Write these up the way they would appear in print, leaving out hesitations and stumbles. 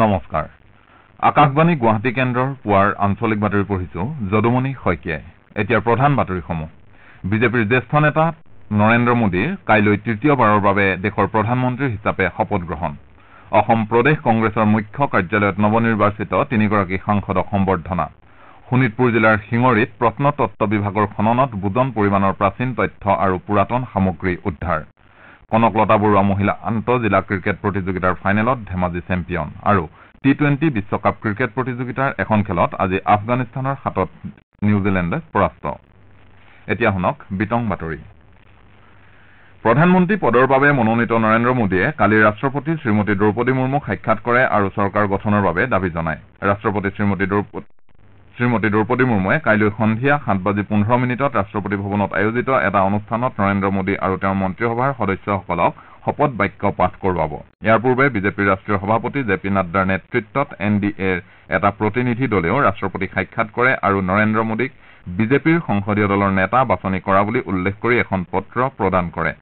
নমস্কাৰ আকাশবাণী গুৱাহাটী কেন্দ্ৰৰ পুৱাৰ আঞ্চলিক বাতৰি পঢ়িছো যদুমণি শইকীয়াই এতিয়া প্ৰধান বাতৰিসমূহ বিজেপিৰ জ্যেষ্ঠ নেতা নৰেন্দ্ৰ মোদীৰ কাইলৈ তৃতীয়বাৰৰ বাবে দেশৰ প্ৰধানমন্ত্ৰী হিচাপে শপত গ্ৰহণ অসম প্ৰদেশ কংগ্ৰেছৰ মুখ্য কাৰ্যালয়ত নৱনিৰ্বাচিত তিনিগৰাকী সাংসদক সম্বৰ্ধনা শোণিতপুৰ জিলাৰ শিঙৰিত প্ৰত্নতত্ত্ব বিভাগৰ খননত বুজন পৰিমাণৰ প্ৰাচীন তথ্য আৰু পুৰাতন সামগ্ৰী উদ্ধাৰ কনকলতা বৰুৱা মহিলা আন্তঃজিলা ক্ৰিকেট প্ৰতিযোগিতাৰ ফাইনেলত ধেমাজি চেম্পিয়ন আৰু টি-20 বিশ্বকাপ ক্ৰিকেট প্ৰতিযোগিতাৰ এখন খেলত আজি আফগানিস্তানৰ হাতত নিউজিলেণ্ডে পৰাস্ত এতিয়া শুনক বিতং বাতৰি প্ৰধানমন্ত্ৰী পদৰ বাবে মনোনীত নৰেন্দ্ৰ মোদীয়ে কালি ৰাষ্ট্ৰপতি শ্ৰীমতী দ্ৰৌপদী মুৰ্মুক সাক্ষাৎ কৰে আৰু চৰকাৰ গঠনৰ বাবে দাবী জনায় ৰাষ্ট্ৰপতি শ্ৰীমতী দ্ৰৌপদী মুৰ্মুৱে কাইলৈ সন্ধিয়া 7:15 ৰাষ্ট্ৰপতি ভৱনত আয়োজিত এটা অনুষ্ঠানত নৰেন্দ্ৰ মোদী আৰু তেওঁৰ মন্ত্ৰীসভাৰ সদস্যসকলক শপত বাক্য পাঠ কৰোৱাব ইয়াৰ পূৰ্বে বিজেপিৰ ৰাষ্ট্ৰীয় সভাপতি জে পি নাড্ডাৰ নেতৃত্বত এনডিএৰ এটা প্ৰতিনিধি দলেও ৰাষ্ট্ৰপতিক সাক্ষাৎ কৰে আৰু নৰেন্দ্ৰ মোদীক বিজেপিৰ সংসদীয় দলৰ নেতা বাছনি কৰা বুলি উল্লেখ কৰি এখন পত্ৰ প্ৰদান কৰে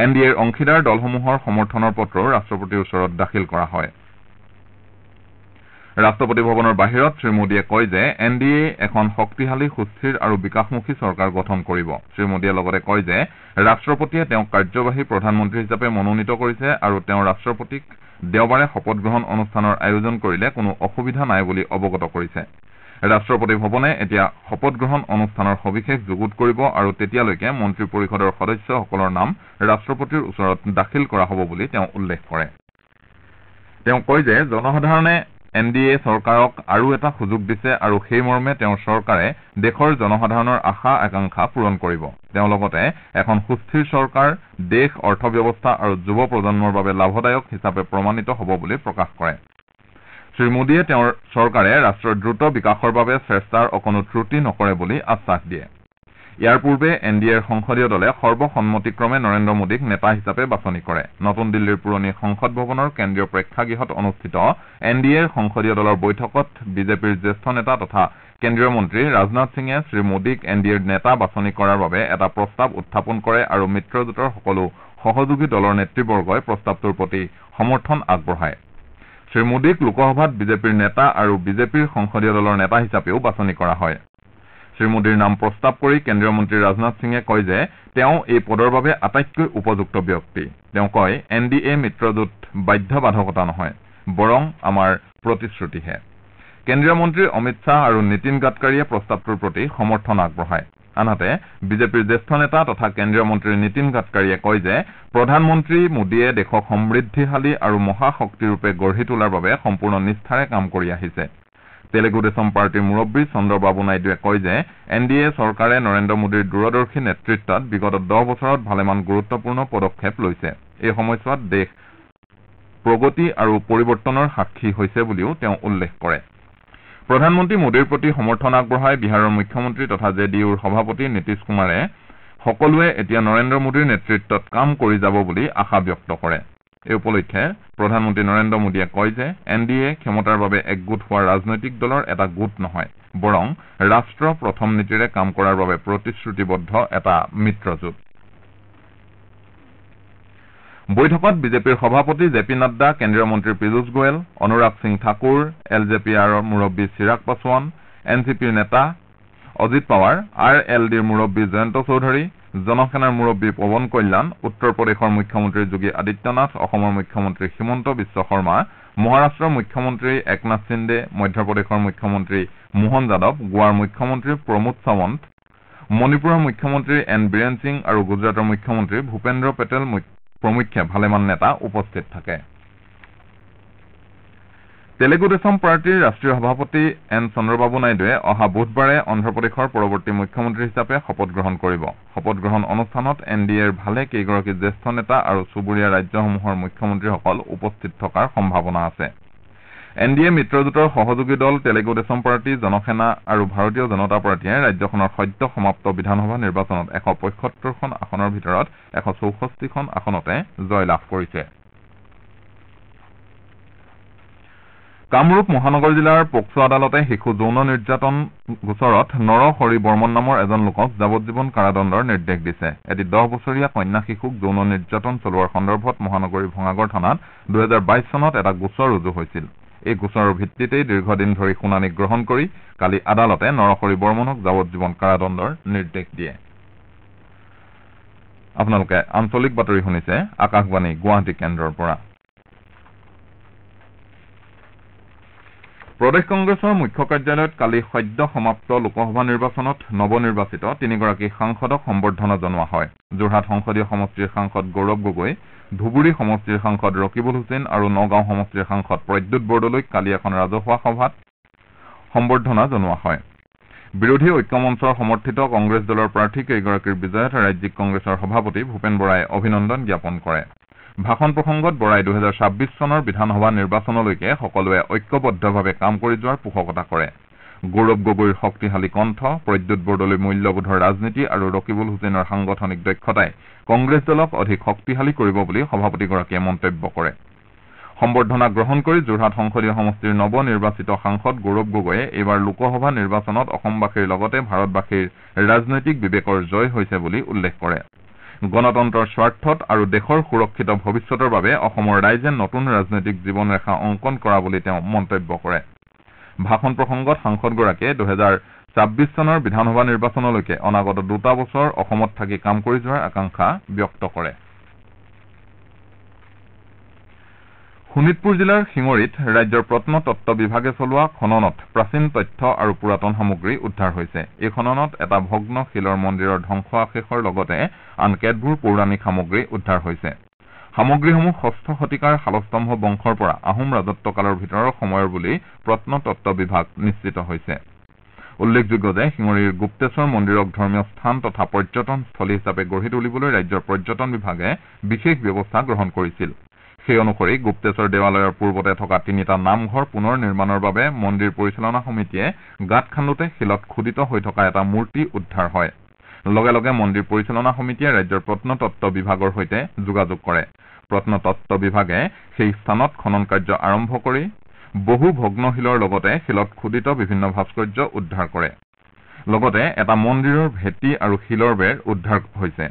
এনডিএৰ অংশীদাৰ দলসমূহৰ সমৰ্থনৰ পত্ৰও ৰাষ্ট্ৰপতিৰ ওচৰত দাখিল কৰা হয় ৰাষ্ট্ৰপতি ভৱনৰ বাহিৰত শ্ৰীমোদীয়ে কয় যে এনডিএ এখন শক্তিশালী সুস্থিৰ আৰু বিকাশমুখী চৰকাৰ গঠন কৰিব শ্ৰীমোদীয়ে লগতে কয় যে ৰাষ্ট্ৰপতিয়ে তেওঁক কাৰ্যবাহী প্ৰধানমন্ত্ৰী হিচাপে মনোনীত কৰিছে আৰু তেওঁ ৰাষ্ট্ৰপতিক দেওবাৰে শপত গ্ৰহণ অনুষ্ঠানৰ আয়োজন কৰিলে কোনো অসুবিধা নাই বুলি অৱগত কৰিছে ৰাষ্ট্ৰপতি ভৱনে এতিয়া শপত গ্ৰহণ অনুষ্ঠানৰ সবিশেষ যুগুত কৰিব আৰু তেতিয়ালৈকে মন্ত্ৰী পৰিষদৰ সদস্যসকলৰ নাম ৰাষ্ট্ৰপতিৰ ওচৰত দাখিল কৰা হ'ব বুলি তেওঁ উল্লেখ কৰে তেওঁ কয় যে জনসাধাৰণে এনডিএ চৰকাৰক আৰু এটা সুযোগ দিছে আৰু সেই মৰ্মে তেওঁৰ চৰকাৰে দেশৰ জনসাধাৰণৰ আশা আকাংক্ষা পূৰণ কৰিব তেওঁ লগতে এখন সুস্থিৰ চৰকাৰ দেশ অৰ্থব্যৱস্থা আৰু যুৱ প্ৰজন্মৰ বাবে লাভদায়ক হিচাপে প্ৰমাণিত হ'ব বুলি প্ৰকাশ কৰে শ্ৰীমোদীয়ে তেওঁৰ চৰকাৰে ৰাষ্ট্ৰৰ দ্ৰুত বিকাশৰ বাবে চেষ্টাৰ অকণো ত্ৰুটি নকৰে বুলি আশ্বাস দিয়ে ইয়াৰ পূৰ্বে এনডিএৰ সংসদীয় দলে সৰ্বসন্মতিক্ৰমে নৰেন্দ্ৰ মোদীক নেতা হিচাপে বাছনি কৰে নতুন দিল্লীৰ পুৰণি সংসদ ভৱনৰ কেন্দ্ৰীয় প্ৰেক্ষাগৃহত অনুষ্ঠিত এনডিএৰ সংসদীয় দলৰ বৈঠকত বিজেপিৰ জ্যেষ্ঠ নেতা তথা কেন্দ্ৰীয় মন্ত্ৰী ৰাজনাথ সিঙে শ্ৰীমোদীক এনডিএৰ নেতা বাছনি কৰাৰ বাবে এটা প্ৰস্তাৱ উত্থাপন কৰে আৰু মিত্ৰজোঁটৰ সকলো সহযোগী দলৰ নেতৃবৰ্গই প্ৰস্তাৱটোৰ প্ৰতি সমৰ্থন আগবঢ়ায় শ্ৰীমোদীক লোকসভাত বিজেপিৰ নেতা আৰু বিজেপিৰ সংসদীয় দলৰ নেতা হিচাপেও বাছনি কৰা হয় শ্ৰীমোদীৰ নাম প্ৰস্তাৱ কৰি কেন্দ্ৰীয় মন্ত্ৰী ৰাজনাথ সিঙে কয় যে তেওঁ এই পদৰ বাবে আটাইতকৈ উপযুক্ত ব্যক্তি তেওঁ কয় এনডিএ মিত্ৰজোঁট বাধ্যবাধকতা নহয় বৰং আমাৰ প্ৰতিশ্ৰুতিহে কেন্দ্ৰীয় মন্ত্ৰী অমিত শ্বাহ আৰু নীতিন গাডকাৰীয়ে প্ৰস্তাৱটোৰ প্ৰতি সমৰ্থন আগবঢ়ায় আনহাতে বিজেপিৰ জ্যেষ্ঠ নেতা তথা কেন্দ্ৰীয় মন্ত্ৰী নীতিন গাডকাৰীয়ে কয় যে প্ৰধানমন্ত্ৰী মোদীয়ে দেশক সমৃদ্ধিশালী আৰু মহাশক্তিৰূপে গঢ়ি তোলাৰ বাবে সম্পূৰ্ণ নিষ্ঠাৰে কাম কৰি আহিছে তেলেগু দেশম পাৰ্টীৰ মুৰব্বী চন্দ্ৰবাবু নাইডুৱে কয় যে এনডিএ চৰকাৰে নৰেন্দ্ৰ মোদীৰ দূৰদৰ্শী নেতৃত্বত বিগত 10 বছৰত ভালেমান গুৰুত্বপূৰ্ণ পদক্ষেপ লৈছে এই সময়ছোৱাত দেশ প্ৰগতি আৰু পৰিৱৰ্তনৰ সাক্ষী হৈছে বুলিও তেওঁ উল্লেখ কৰে প্ৰধানমন্ত্ৰী মোদীৰ প্ৰতি সমৰ্থন আগবঢ়াই বিহাৰৰ মুখ্যমন্ত্ৰী তথা জেডিইউৰ সভাপতি নীতিশ কুমাৰে সকলোৱে এতিয়া নৰেন্দ্ৰ মোদীৰ নেতৃত্বত কাম কৰি যাব বুলি আশা ব্যক্ত কৰে এই উপলক্ষে প্ৰধানমন্ত্ৰী নৰেন্দ্ৰ মোদীয়ে কয় যে এনডিএ ক্ষমতাৰ বাবে একগোট হোৱা ৰাজনৈতিক দলৰ এটা গোট নহয় বৰং ৰাষ্ট্ৰ প্ৰথম নীতিৰে কাম কৰাৰ বাবে প্ৰতিশ্ৰুতিবদ্ধ এটা মিত্ৰজোঁট বৈঠকত বিজেপিৰ সভাপতি জে পি নাড্ডা কেন্দ্ৰীয় মন্ত্ৰী পীযুষ গোৱেল অনুৰাগ সিং ঠাকুৰ এলজেপিৰ মুৰব্বী চিৰাগ পাছোৱান এনচিপিৰ নেতা অজিত পাৱাৰ আৰএলডিৰ মুৰব্বী জয়ন্ত চৌধুৰী জনসেনাৰ মুৰব্বী পৱন কল্যাণ উত্তৰ প্ৰদেশৰ মুখ্যমন্ত্ৰী যোগী আদিত্যনাথ অসমৰ মুখ্যমন্ত্ৰী হিমন্ত বিশ্ব শৰ্মা মহাৰাষ্ট্ৰৰ মুখ্যমন্ত্ৰী একনাথ সিন্দে মধ্যপ্ৰদেশৰ মুখ্যমন্ত্ৰী মোহন যাদৱ গোৱাৰ মুখ্যমন্ত্ৰী প্ৰমোদ সাৱন্ত মণিপুৰৰ মুখ্যমন্ত্ৰী এন বীৰেন সিং আৰু গুজৰাটৰ মুখ্যমন্ত্ৰী ভূপেন্দ্ৰ পেটেল প্ৰমুখ্যে ভালেমান নেতা উপস্থিত থাকে তেলেগু দেশম পাৰ্টীৰ ৰাষ্ট্ৰীয় সভাপতি এন চন্দ্ৰবাবু নাইডুৱে অহা বুধবাৰে অন্ধ্ৰপ্ৰদেশৰ পৰৱৰ্তী মুখ্যমন্ত্ৰী হিচাপে শপত গ্ৰহণ কৰিব শপত গ্ৰহণ অনুষ্ঠানত এনডিএৰ ভালে কেইগৰাকী জ্যেষ্ঠ নেতা আৰু চুবুৰীয়া ৰাজ্যসমূহৰ মুখ্যমন্ত্ৰীসকল উপস্থিত থকাৰ সম্ভাৱনা আছে এনডিএ মিত্ৰজোঁটৰ সহযোগী দল তেলেগু দেশম পাৰ্টী জনসেনা আৰু ভাৰতীয় জনতা পাৰ্টীয়ে ৰাজ্যখনৰ সদ্য সমাপ্ত বিধানসভা নিৰ্বাচনত 175খন আসনৰ ভিতৰত 164খন আসনতে জয়লাভ কৰিছে কামৰূপ মহানগৰ জিলাৰ পক্সো আদালতে শিশু যৌন নিৰ্যাতন গোচৰত নৰ হৰি বৰ্মন নামৰ এজন লোকক যাৱজ্জীৱন কাৰাদণ্ডৰ নিৰ্দেশ দিছে এটি 10 বছৰীয়া কন্যা শিশুক যৌন নিৰ্যাতন চলোৱাৰ সন্দৰ্ভত মহানগৰীৰ ভঙাগড় থানাত 2022 চনত এটা গোচৰ ৰুজু হৈছিল এই গোচৰৰ ভিত্তিতেই দীৰ্ঘদিন ধৰি শুনানি গ্ৰহণ কৰি কালি আদালতে নৰহৰি বৰ্মনক যাৱজ্জীৱন কাৰাদণ্ডৰ নিৰ্দেশ দিয়ে আপোনালোকে আঞ্চলিক বাতৰি শুনিছে আকাশবাণী গুৱাহাটী কেন্দ্ৰৰ পৰা প্ৰদেশ কংগ্ৰেছৰ মুখ্য কাৰ্যালয়ত কালি সদ্য সমাপ্ত লোকসভা নিৰ্বাচনত নৱনিৰ্বাচিত তিনিগৰাকী সাংসদক সম্বৰ্ধনা জনোৱা হয় যোৰহাট সংসদীয় সমষ্টিৰ সাংসদ গৌৰৱ গগৈ ধুবুৰী সমষ্টিৰ সাংসদ ৰকিবুল হুছেইন আৰু নগাঁও সমষ্টিৰ সাংসদ প্ৰদ্যুৎ বৰদলৈক কালি এখন ৰাজহুৱা সভাত সম্বৰ্ধনা জনোৱা হয় বিৰোধী ঐক্যমঞ্চৰ সমৰ্থিত কংগ্ৰেছ দলৰ প্ৰাৰ্থী কেইগৰাকীৰ বিজয়ত ৰাজ্যিক কংগ্ৰেছৰ সভাপতি ভূপেন বৰাই অভিনন্দন জ্ঞাপন কৰে ভাষণ প্ৰসংগত বৰাই 2026 চনৰ বিধানসভা নিৰ্বাচনলৈকে সকলোৱে ঐক্যবদ্ধভাৱে কাম কৰি যোৱাৰ পোষকতা কৰে গৌৰৱ গগৈৰ শক্তিশালী কণ্ঠ প্ৰদ্যুৎ বৰদলৈ মূল্যবোধৰ ৰাজনীতি আৰু ৰকিবুল হুছেইনৰ সাংগঠনিক দক্ষতাই কংগ্ৰেছ দলক অধিক শক্তিশালী কৰিব বুলি সভাপতিগৰাকীয়ে মন্তব্য কৰে সম্বৰ্ধনা গ্ৰহণ কৰি যোৰহাট সংসদীয় সমষ্টিৰ নৱনিৰ্বাচিত সাংসদ গৌৰৱ গগৈয়ে এইবাৰ লোকসভা নিৰ্বাচনত অসমবাসীৰ লগতে ভাৰতবাসীৰ ৰাজনৈতিক বিবেকৰ জয় হৈছে বুলি উল্লেখ কৰে গণতন্ত্ৰৰ স্বাৰ্থত আৰু দেশৰ সুৰক্ষিত ভৱিষ্যতৰ বাবে অসমৰ ৰাইজে নতুন ৰাজনৈতিক জীৱনৰেখা অংকন কৰা বুলি তেওঁ মন্তব্য কৰে ভাষণ প্ৰসংগত সাংসদগৰাকীয়ে 2026 চনৰ বিধানসভা নিৰ্বাচনলৈকে অনাগত 2 বছৰ অসমত থাকি কাম কৰি যোৱাৰ আকাংক্ষা ব্যক্ত কৰে শোণিতপুৰ জিলাৰ শিঙৰিত ৰাজ্যৰ প্ৰত্নতত্ত্ব বিভাগে চলোৱা খননত প্ৰাচীন তথ্য আৰু পুৰাতন সামগ্ৰী উদ্ধাৰ হৈছে এই খননত এটা ভগ্ন শিলৰ মন্দিৰৰ ধ্বংসাৱশেষৰ লগতে আন কেতবোৰ পৌৰাণিক সামগ্ৰী উদ্ধাৰ হৈছে সামগ্ৰীসমূহ 6ষ্ঠ শতিকাৰ শালস্তম্ভ বংশৰ পৰা আহোম ৰাজত্বকালৰ ভিতৰৰ সময়ৰ বুলি প্ৰত্নতত্ত্ব বিভাগ নিশ্চিত হৈছে উল্লেখযোগ্য যে শিঙৰিৰ গুপ্তেশ্বৰ মন্দিৰক ধৰ্মীয় স্থান তথা পৰ্যটনস্থলী হিচাপে গঢ়ি তুলিবলৈ ৰাজ্যৰ পৰ্যটন বিভাগে বিশেষ ব্যৱস্থা গ্ৰহণ কৰিছিল সেই অনুসৰি গুপ্তেশ্বৰ দেৱালয়ৰ পূৰ্বতে থকা 3টা নামঘৰ পুনৰ নিৰ্মাণৰ বাবে মন্দিৰ পৰিচালনা সমিতিয়ে গাঁত খান্দোতে শিলত খোদিত হৈ থকা এটা মূৰ্তি উদ্ধাৰ হয় লগে লগে মন্দিৰ পৰিচালনা সমিতিয়ে ৰাজ্যৰ প্ৰত্নতত্ত্ব বিভাগৰ সৈতে যোগাযোগ কৰে প্ৰত্নতত্ত্ব বিভাগে সেই স্থানত খনন কাৰ্য আৰম্ভ কৰি বহু ভগ্নশিলৰ লগতে শিলত খোদিত বিভিন্ন ভাস্কৰ্য উদ্ধাৰ কৰে লগতে এটা মন্দিৰৰ ভেটি আৰু শিলৰ বেৰ উদ্ধাৰ হৈছে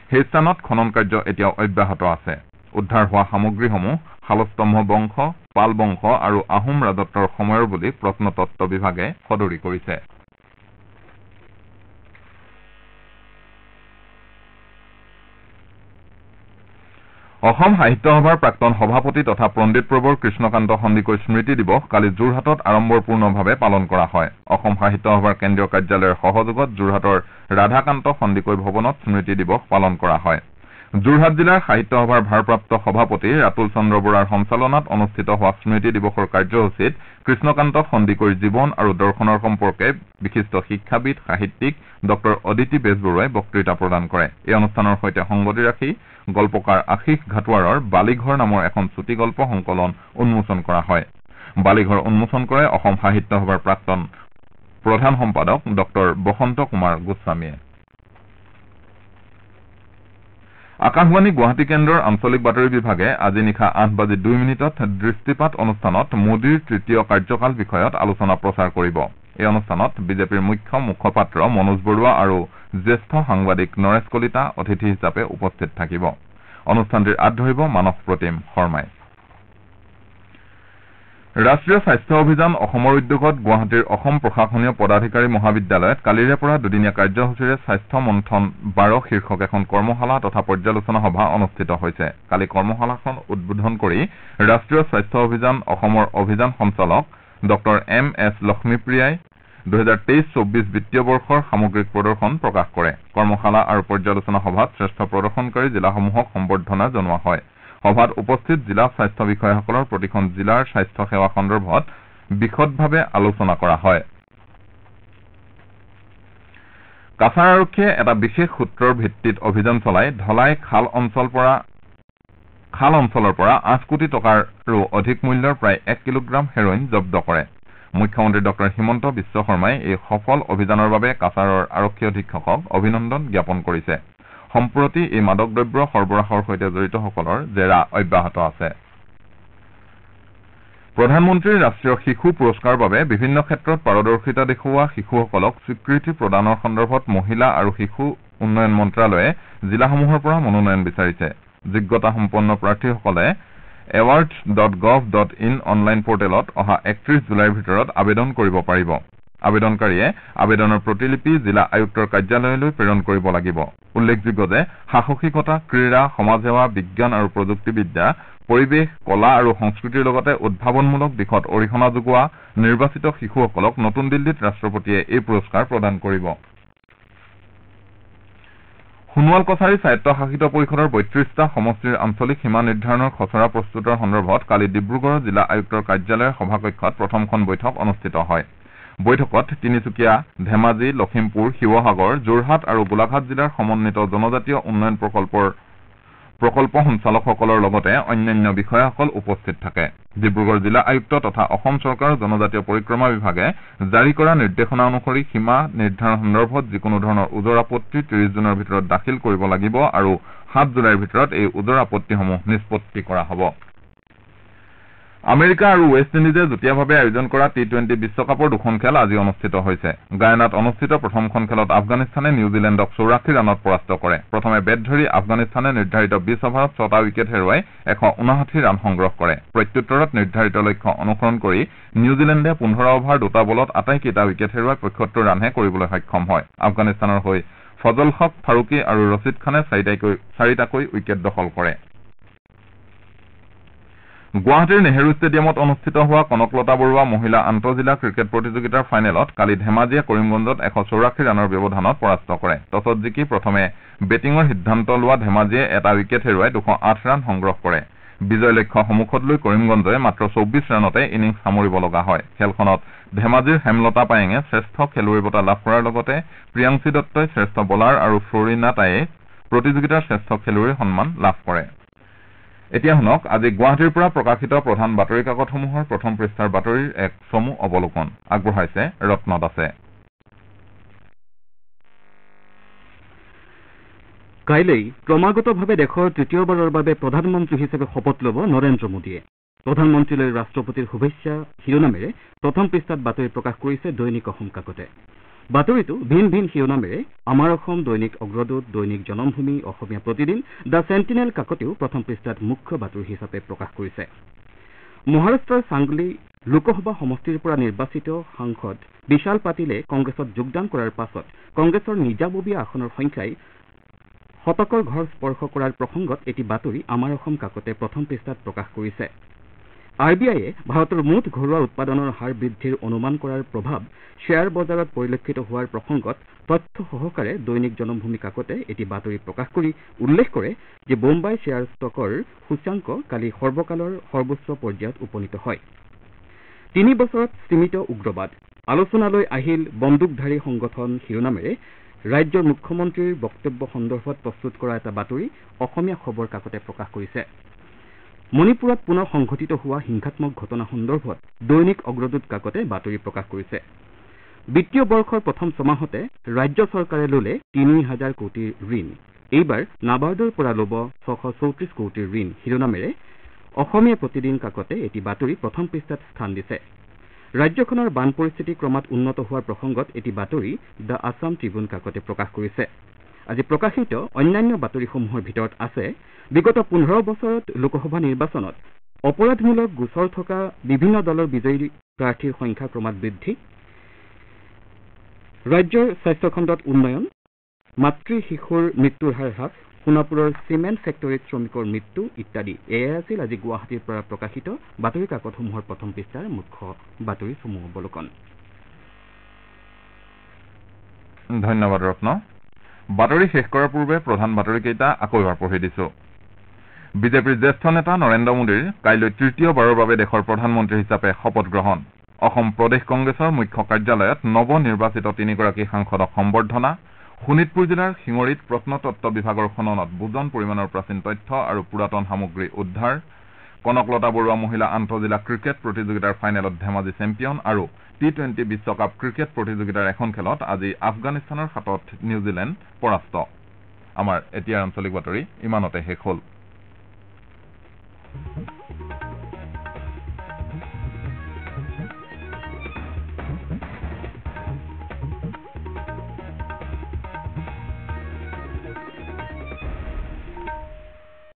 সেই স্থানত খনন কাৰ্য এতিয়াও অব্যাহত আছে উদ্ধাৰ হোৱা সামগ্ৰীসমূহ শালস্তম্ভ বংশ পাল বংশ আৰু আহোম ৰাজত্বৰ সময়ৰ বুলি প্ৰত্নতত্ত্ব বিভাগে সদৰি কৰিছে অসম সাহিত্য সভাৰ প্ৰাক্তন সভাপতি তথা পণ্ডিত প্ৰবৰ কৃষ্ণকান্ত সন্দিকৈ স্মৃতি দিৱস কালি যোৰহাটত আড়ম্বৰপূৰ্ণভাৱে পালন কৰা হয় অসম সাহিত্য সভাৰ কেন্দ্ৰীয় কাৰ্যালয়ৰ সহযোগত যোৰহাটৰ ৰাধাকান্ত সন্দিকৈ ভৱনত স্মৃতি দিৱস পালন কৰা হয় যোৰহাট জিলাৰ সাহিত্য সভাৰ ভাৰপ্ৰাপ্ত সভাপতি ৰাতুল চন্দ্ৰ বৰাৰ সঞ্চালনাত অনুষ্ঠিত হোৱা স্মৃতি দিৱসৰ কাৰ্যসূচীত কৃষ্ণকান্ত সন্দিকৈৰ জীৱন আৰু দৰ্শনৰ সম্পৰ্কে বিশিষ্ট শিক্ষাবিদ সাহিত্যিক ডক্টৰ অদিতি বেজবৰুৱাই বক্তৃতা প্ৰদান কৰে এই অনুষ্ঠানৰ সৈতে সংগতি ৰাখি গল্পকাৰ আশীষ ঘাটোৱাৰৰ বালিঘৰ নামৰ এখন চুটিগল্প সংকলন উন্মোচন কৰা হয় বালিঘৰ উন্মোচন কৰে অসম সাহিত্য সভাৰ প্ৰাক্তন প্ৰধান সম্পাদক ডক্টৰ বসন্ত কুমাৰ গোস্বামীয়ে আকাশবাণী গুৱাহাটী কেন্দ্ৰৰ আঞ্চলিক বাতৰি বিভাগে আজি নিশা 8:02 দৃষ্টিপাত অনুষ্ঠানত মোদীৰ তৃতীয় কাৰ্যকাল বিষয়ত আলোচনা প্ৰচাৰ কৰিব এই অনুষ্ঠানত বিজেপিৰ মুখ্য মুখপাত্ৰ মনোজ বৰুৱা আৰু জ্যেষ্ঠ সাংবাদিক নৰেশ কলিতা অতিথি হিচাপে উপস্থিত থাকিব অনুষ্ঠানটিৰ আঁত ধৰিব মানস প্ৰতিম শৰ্মাই ৰাষ্ট্ৰীয় স্বাস্থ্য অভিযান অসমৰ উদ্যোগত গুৱাহাটীৰ অসম প্ৰশাসনীয় পদাধিকাৰী মহাবিদ্যালয়ত কালিৰে পৰা দুদিনীয়া কাৰ্যসূচীৰে স্বাস্থ্য মন্থন 12 শীৰ্ষক এখন কৰ্মশালা তথা পৰ্যালোচনা সভা অনুষ্ঠিত হৈছে কালি কৰ্মশালাখন উদ্বোধন কৰি ৰাষ্ট্ৰীয় স্বাস্থ্য অভিযান অসমৰ অভিযান সঞ্চালক ডক্টৰ MS লক্ষ্মীপ্ৰিয়াই 2023-24 বিত্তীয় বৰ্ষৰ সামগ্ৰিক প্ৰদৰ্শন প্ৰকাশ কৰে কৰ্মশালা আৰু পৰ্যালোচনা সভাত শ্ৰেষ্ঠ প্ৰদৰ্শনকাৰী জিলাসমূহক সম্বৰ্ধনা জনোৱা হয় সভাত উপস্থিত জিলা স্বাস্থ্য বিষয়াসকলৰ প্ৰতিখন জিলাৰ স্বাস্থ্য সেৱা সন্দৰ্ভত বিশদভাৱে আলোচনা কৰা হয় কাছাৰ আৰক্ষীয়ে এটা বিশেষ সূত্ৰৰ ভিত্তিত অভিযান চলাই ধলাই খাল অঞ্চলৰ পৰা 8 কোটি টকাৰো অধিক মূল্যৰ প্ৰায় 1 কিলোগ্ৰাম হেৰইন জব্দ কৰে মুখ্যমন্ত্ৰী ডক্টৰ হিমন্ত বিশ্ব শৰ্মাই এই সফল অভিযানৰ বাবে কাছাৰৰ আৰক্ষী অধীক্ষকক অভিনন্দন জ্ঞাপন কৰিছে সম্প্ৰতি এই মাদক দ্ৰব্য সৰবৰাহৰ সৈতে জড়িতসকলৰ জেৰা অব্যাহত আছে প্ৰধানমন্ত্ৰীৰ ৰাষ্ট্ৰীয় শিশু পুৰস্কাৰৰ বাবে বিভিন্ন ক্ষেত্ৰত পাৰদৰ্শিতা দেখুওৱা শিশুসকলক স্বীকৃতি প্ৰদানৰ সন্দৰ্ভত মহিলা আৰু শিশু উন্নয়ন মন্ত্ৰালয়ে জিলাসমূহৰ পৰা মনোনয়ন বিচাৰিছে যোগ্যতা সম্পন্ন প্ৰাৰ্থীসকলে awards.gov.in অনলাইন পৰ্টেলত অহা 31 জুলাইৰ ভিতৰত আবেদন কৰিব পাৰিব আবেদনকাৰীয়ে আবেদনৰ প্ৰতিলিপি জিলা আয়ুক্তৰ কাৰ্যালয়লৈ প্ৰেৰণ কৰিব লাগিব উল্লেখযোগ্য যে সাহসিকতা ক্ৰীড়া সমাজসেৱা বিজ্ঞান আৰু প্ৰযুক্তিবিদ্যা পৰিৱেশ কলা আৰু সংস্কৃতিৰ লগতে উদ্ভাৱনমূলক দিশত অৰিহণা যোগোৱা নিৰ্বাচিত শিশুসকলক নতুন দিল্লীত ৰাষ্ট্ৰপতিয়ে এই পুৰস্কাৰ প্ৰদান কৰিব সোণোৱাল কছাৰী স্বায়ত্তশাসিত পৰিষদৰ ৩২টা সমষ্টিৰ আঞ্চলিক সীমা নিৰ্ধাৰণৰ খচৰা প্ৰস্তুতৰ সন্দৰ্ভত কালি ডিব্ৰুগড় জিলা আয়ুক্তৰ কাৰ্যালয়ৰ সভাকক্ষত প্ৰথমখন বৈঠক অনুষ্ঠিত হয় বৈঠকত তিনিচুকীয়া ধেমাজি লখিমপুৰ শিৱসাগৰ যোৰহাট আৰু গোলাঘাট জিলাৰ সমন্বিত জনজাতীয় উন্নয়ন প্ৰকল্প সঞ্চালকসকলৰ লগতে অন্যান্য বিষয়াসকল উপস্থিত থাকে ডিব্ৰুগড় জিলা আয়ুক্ত তথা অসম চৰকাৰৰ জনজাতীয় পৰিক্ৰমা বিভাগে জাৰি কৰা নিৰ্দেশনা অনুসৰি সীমা নিৰ্ধাৰণ সন্দৰ্ভত যিকোনো ধৰণৰ ওজৰ আপত্তি ৩০ জুনৰ ভিতৰত দাখিল কৰিব লাগিব আৰু ৭ জুলাইৰ ভিতৰত এই ওজৰ আপত্তিসমূহ নিষ্পত্তি কৰা হ'ব আমেৰিকা আৰু ৱেষ্ট ইণ্ডিজে যুটীয়াভাৱে আয়োজন কৰা টি-20 বিশ্বকাপৰ দুখন খেল আজি অনুষ্ঠিত হৈছে গায়ানাত অনুষ্ঠিত প্ৰথমখন খেলত আফগানিস্তানে নিউজিলেণ্ডক ৮৪ ৰানত পৰাস্ত কৰে প্ৰথমে বেট ধৰি আফগানিস্তানে নিৰ্ধাৰিত ২০ অভাৰত ৬টা উইকেট হেৰুৱাই ১৫৯ ৰান সংগ্ৰহ কৰে প্ৰত্যুত্তৰত নিৰ্ধাৰিত লক্ষ্য অনুসৰণ কৰি নিউজিলেণ্ডে ১৫ অভাৰ ২টা বলত আটাইকেইটা উইকেট হেৰুৱাই ৭৫ ৰানহে কৰিবলৈ সক্ষম হয় আফগানিস্তানৰ হৈ ফজল হক ফাৰুকী আৰু ৰছিদ খানে চাৰিটাকৈ উইকেট দখল কৰে গুৱাহাটীৰ নেহৰু ষ্টেডিয়ামত অনুষ্ঠিত হোৱা কনকলতা বৰুৱা মহিলা আন্তঃজিলা ক্ৰিকেট প্ৰতিযোগিতাৰ ফাইনেলত কালি ধেমাজিয়ে কৰিমগঞ্জত ১৮৪ ৰানৰ ব্যৱধানত পৰাস্ত কৰে টছত জিকি প্ৰথমে বেটিঙৰ সিদ্ধান্ত লোৱা ধেমাজিয়ে এটা উইকেট হেৰুৱাই ২০৮ ৰান সংগ্ৰহ কৰে বিজয় লক্ষ্য সন্মুখত লৈ কৰিমগঞ্জই মাত্ৰ ২৪ ৰানতে ইনিংছ সামৰিব লগা হয় খেলখনত ধেমাজিৰ হেমলতা পায়েঙে শ্ৰেষ্ঠ খেলুৱৈৰ বঁটা লাভ কৰাৰ লগতে প্ৰিয়াংশী দত্তই শ্ৰেষ্ঠ বলাৰ আৰু ফ্লৰিনা টায়ে প্ৰতিযোগিতাৰ শ্ৰেষ্ঠ খেলুৱৈৰ সন্মান লাভ কৰে এতিয়া শুনক আজি গুৱাহাটীৰ পৰা প্ৰকাশিত প্ৰধান বাতৰি কাকতসমূহৰ প্ৰথম পৃষ্ঠাৰ বাতৰিৰ এক চমু অৱলোকন আগবঢ়াইছে ৰত্ন দাসে কাইলৈ ক্ৰমাগতভাৱে দেশৰ তৃতীয়বাৰৰ বাবে প্ৰধানমন্ত্ৰী হিচাপে শপত ল'ব নৰেন্দ্ৰ মোদীয়ে প্ৰধানমন্ত্ৰীলৈ ৰাষ্ট্ৰপতিৰ শুভেচ্ছা শিৰোনামেৰে প্ৰথম পৃষ্ঠাত বাতৰি প্ৰকাশ কৰিছে দৈনিক অসম কাকতে বাতৰিটো ভিন ভিন শিৰোনামেৰে আমাৰ অসম দৈনিক অগ্ৰদূত দৈনিক জনমভূমি অসমীয়া প্ৰতিদিন দ্য চেণ্টিনেল কাকতেও প্ৰথম পৃষ্ঠাত মুখ্য বাতৰি হিচাপে প্ৰকাশ কৰিছে মহাৰাষ্ট্ৰৰ চাংগলি লোকসভা সমষ্টিৰ পৰা নিৰ্বাচিত সাংসদ বিশাল পাটিলে কংগ্ৰেছত যোগদান কৰাৰ পাছত কংগ্ৰেছৰ নিজাববীয়া আসনৰ সংখ্যাই শতকৰ ঘৰ স্পৰ্শ কৰাৰ প্ৰসংগত এটি বাতৰি আমাৰ অসম কাকতে প্ৰথম পৃষ্ঠাত প্ৰকাশ কৰিছে আৰবিআইয়ে ভাৰতৰ মুঠ ঘৰুৱা উৎপাদনৰ হাৰ বৃদ্ধিৰ অনুমান কৰাৰ প্ৰভাৱ শ্বেয়াৰ বজাৰত পৰিলক্ষিত হোৱাৰ প্ৰসংগত তথ্য সহকাৰে দৈনিক জনমভূমি কাকতে এটি বাতৰি প্ৰকাশ কৰি উল্লেখ কৰে যে বোম্বাই শ্বেয়াৰ ষ্টকৰ সূচাংক কালি সৰ্বকালৰ সৰ্বোচ্চ পৰ্যায়ত উপনীত হয় ৩ বছৰত সীমিত উগ্ৰবাদ আলোচনালৈ আহিল বন্দুকধাৰী সংগঠন শিৰোনামেৰে ৰাজ্যৰ মুখ্যমন্ত্ৰীৰ বক্তব্য সন্দৰ্ভত প্ৰস্তুত কৰা এটা বাতৰি অসমীয়া খবৰ কাকতে প্ৰকাশ কৰিছে মণিপুৰত পুনৰ সংঘটিত হোৱা হিংসাত্মক ঘটনা সন্দৰ্ভত দৈনিক অগ্ৰদূত কাকতে বাতৰি প্ৰকাশ কৰিছে বিত্তীয় বৰ্ষৰ প্ৰথম ছমাহতে ৰাজ্য চৰকাৰে ল'লে ৩,০০০ কোটিৰ ঋণ এইবাৰ নাবাৰ্ডৰ পৰা ল'ব ৬৩৪ কোটিৰ ঋণ শিৰোনামেৰে অসমীয়া প্ৰতিদিন কাকতে এটি বাতৰি প্ৰথম পৃষ্ঠাত স্থান দিছে ৰাজ্যখনৰ বান পৰিস্থিতি ক্ৰমাৎ উন্নত হোৱাৰ প্ৰসংগত এটি বাতৰি দ্য আছাম ট্ৰিবিউন কাকতে প্ৰকাশ কৰিছে আজি প্ৰকাশিত অন্যান্য বাতৰিসমূহৰ ভিতৰত আছে বিগত ১৫ বছৰত লোকসভা নিৰ্বাচনত অপৰাধমূলক গোচৰ থকা বিভিন্ন দলৰ বিজয়ী প্ৰাৰ্থীৰ সংখ্যা ক্ৰমাৎ বৃদ্ধি ৰাজ্যৰ স্বাস্থ্যখণ্ডত উন্নয়ন মাতৃ শিশুৰ মৃত্যুৰ হাৰ হ্ৰাস সোণাপুৰৰ চিমেণ্ট ফেক্টৰীত শ্ৰমিকৰ মৃত্যু ইত্যাদি এয়াই আছিল আজি গুৱাহাটীৰ পৰা প্ৰকাশিত বাতৰি কাকতসমূহৰ প্ৰথম পৃষ্ঠাৰ মুখ্য বাতৰি সমূহ অৱলোকন ধন্যবাদ ৰত্ন বাতৰি শেষ কৰাৰ পূৰ্বে প্ৰধান বাতৰিকেইটা আকৌ এবাৰ পঢ়ি দিছো বিজেপিৰ জ্যেষ্ঠ নেতা নৰেন্দ্ৰ মোদীৰ কাইলৈ তৃতীয়বাৰৰ বাবে দেশৰ প্ৰধানমন্ত্ৰী হিচাপে শপত গ্ৰহণ অসম প্ৰদেশ কংগ্ৰেছৰ মুখ্য কাৰ্যালয়ত নৱ নিৰ্বাচিত ৩গৰাকী সাংসদক সম্বৰ্ধনা শোণিতপুৰ জিলাৰ শিঙৰিত প্ৰত্নতত্ব বিভাগৰ খননত বুজন পৰিমাণৰ প্ৰাচীন তথ্য আৰু পুৰাতন সামগ্ৰী উদ্ধাৰ কনকলতা বৰুৱা মহিলা আন্তঃজিলা ক্ৰিকেট প্ৰতিযোগিতাৰ ফাইনেলত ধেমাজি চেম্পিয়ন আৰু টি-20 বিশ্বকাপ ক্ৰিকেট প্ৰতিযোগিতাৰ এখন খেলত আজি আফগানিস্তানৰ হাতত নিউজিলেণ্ড পৰাস্ত আমাৰ এতিয়াৰ আঞ্চলিক বাতৰি ইমানতে শেষ হ'ল